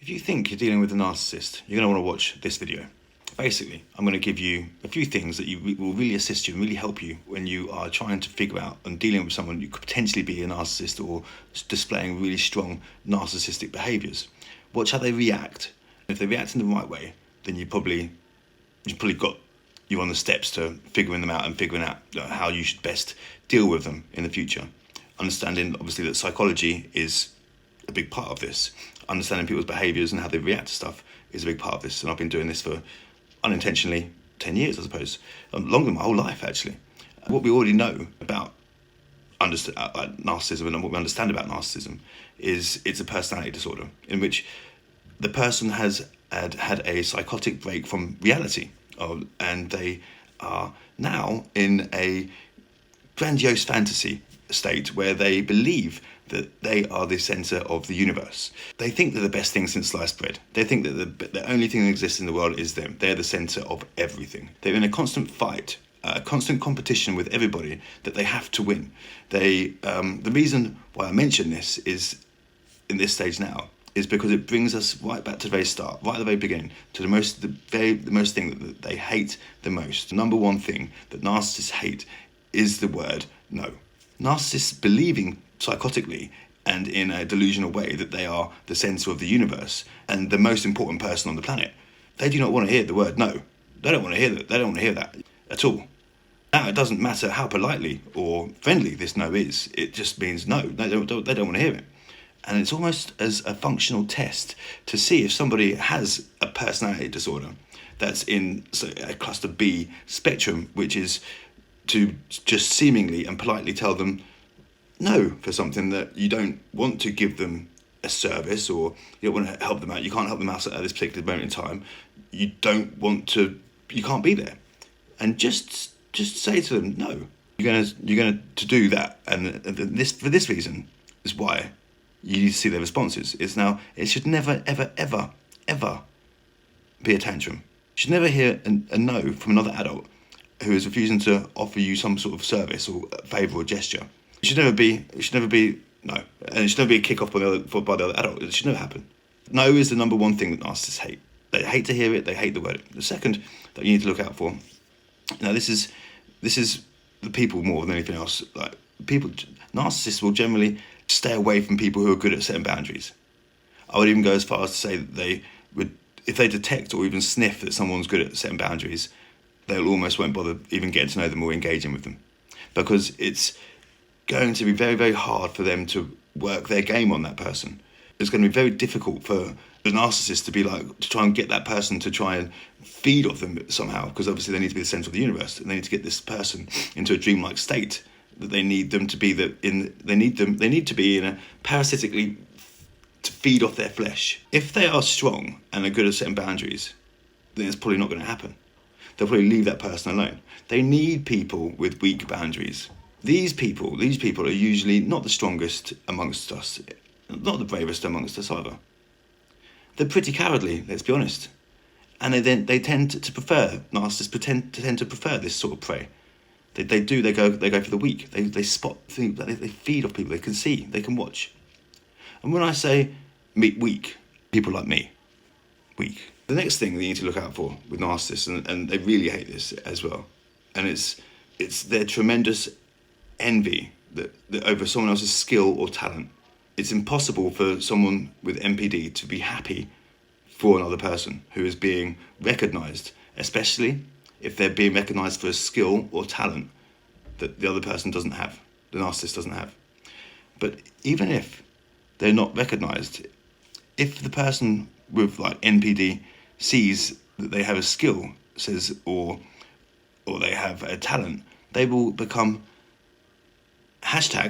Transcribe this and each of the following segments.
If you think you're dealing with a narcissist, you're going to want to watch this video. Basically, I'm going to give you a few things that will really assist you and really help you when you are trying to figure out and dealing with someone who could potentially be a narcissist or displaying really strong narcissistic behaviours. Watch how they react. If they react in the right way, then you've probably got you on the steps to figuring them out and figuring out how you should best deal with them in the future. Understanding, obviously, that psychology is a big part of this. Understanding people's behaviours and how they react to stuff is a big part of this. And I've been doing this for, unintentionally, 10 years, I suppose. Longer than my whole life, actually. What we already know about narcissism and what we understand about narcissism is it's a personality disorder in which the person has had a psychotic break from reality. And they are now in a grandiose fantasy state where they believe that they are the centre of the universe. They think they're the best thing since sliced bread. They think that the only thing that exists in the world is them. They're the centre of everything. They're in a constant fight, a constant competition with everybody that they have to win. The reason why I mention this is in this stage now is because it brings us right back to the very start, right at the very beginning, to the most thing that they hate the most. The number one thing that narcissists hate is the word no. Narcissists believing psychotically and in a delusional way that they are the centre of the universe and the most important person on the planet. They do not want to hear the word no. They don't want to hear that. They don't want to hear that at all. Now, it doesn't matter how politely or friendly this no is. It just means no. They don't want to hear it. And it's almost as a functional test to see if somebody has a personality disorder that's in a cluster B spectrum, which is to just seemingly and politely tell them no for something that you don't want to give them a service, or you don't want to help them out. You can't help them out at this particular moment in time. You can't be there. And just say to them, no, you're going to do that. And for this reason is why you need to see their responses. It should never, ever, ever, ever be a tantrum. You should never hear a no from another adult who is refusing to offer you some sort of service or favour or gesture. It should never be no. And it should never be a kick-off by the other adult. It should never happen. No is the number one thing that narcissists hate. They hate to hear it, they hate the word. The second that you need to look out for, now this is the people more than anything else. Like narcissists will generally stay away from people who are good at setting boundaries. I would even go as far as to say that they would, if they detect or even sniff that someone's good at setting boundaries, they'll almost won't bother even getting to know them or engaging with them, because it's going to be very, very hard for them to work their game on that person. It's going to be very difficult for the narcissist to try and get that person to try and feed off them somehow, because obviously they need to be the centre of the universe and they need to get this person into a dreamlike state that they need them to be they need to be in a parasitically to feed off their flesh. If they are strong and are good at setting boundaries, then it's probably not going to happen. They'll probably leave that person alone. They need people with weak boundaries. These people are usually not the strongest amongst us, not the bravest amongst us either. They're pretty cowardly, let's be honest. And they tend to prefer, narcissists tend to prefer this sort of prey. They go for the weak. They spot things, they feed off people, they can see, they can watch. And when I say weak, people like me, weak. The next thing that you need to look out for with narcissists, and they really hate this as well, and it's their tremendous envy that over someone else's skill or talent. It's impossible for someone with NPD to be happy for another person who is being recognised, especially if they're being recognised for a skill or talent that the other person doesn't have, the narcissist doesn't have. But even if they're not recognised, if the person with NPD sees that they have a skill, or they have a talent, they will become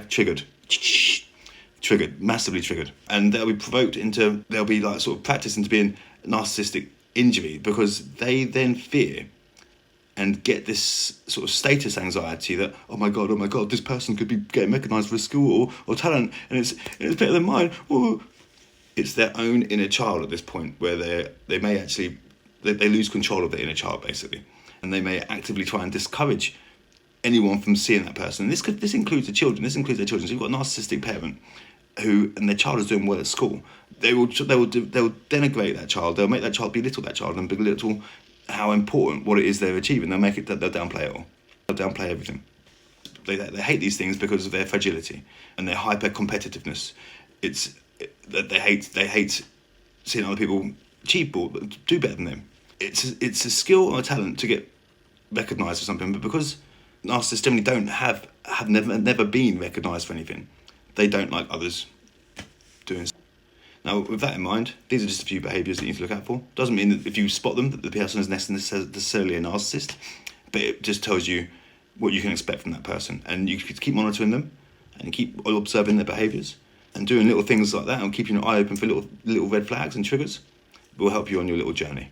triggered, massively triggered, and they'll be provoked into, they'll be practiced into being narcissistic injury, because they then fear and get this sort of status anxiety that, oh my god, this person could be getting recognised for a skill or talent, and it's better than mine. Ooh. It's their own inner child at this point where they may actually lose control of their inner child, basically, and they may actively try and discourage anyone from seeing that person. This includes the children. This includes their children. So you've got a narcissistic parent and their child is doing well at school, they'll denigrate that child. They'll make that child belittle that child and belittle how important what it is they're achieving. They'll make it that they'll downplay it all. They'll downplay everything. They hate these things because of their fragility and their hyper competitiveness. It's that they hate seeing other people achieve more, do better than them. It's a skill or a talent to get recognised for something, but because narcissists generally have never been recognised for anything, they don't like others doing so. Now, with that in mind, these are just a few behaviours that you need to look out for. Doesn't mean that if you spot them that the person is necessarily a narcissist, but it just tells you what you can expect from that person. And you keep monitoring them and keep observing their behaviours and doing little things like that and keeping your eye open for little red flags and triggers will help you on your little journey.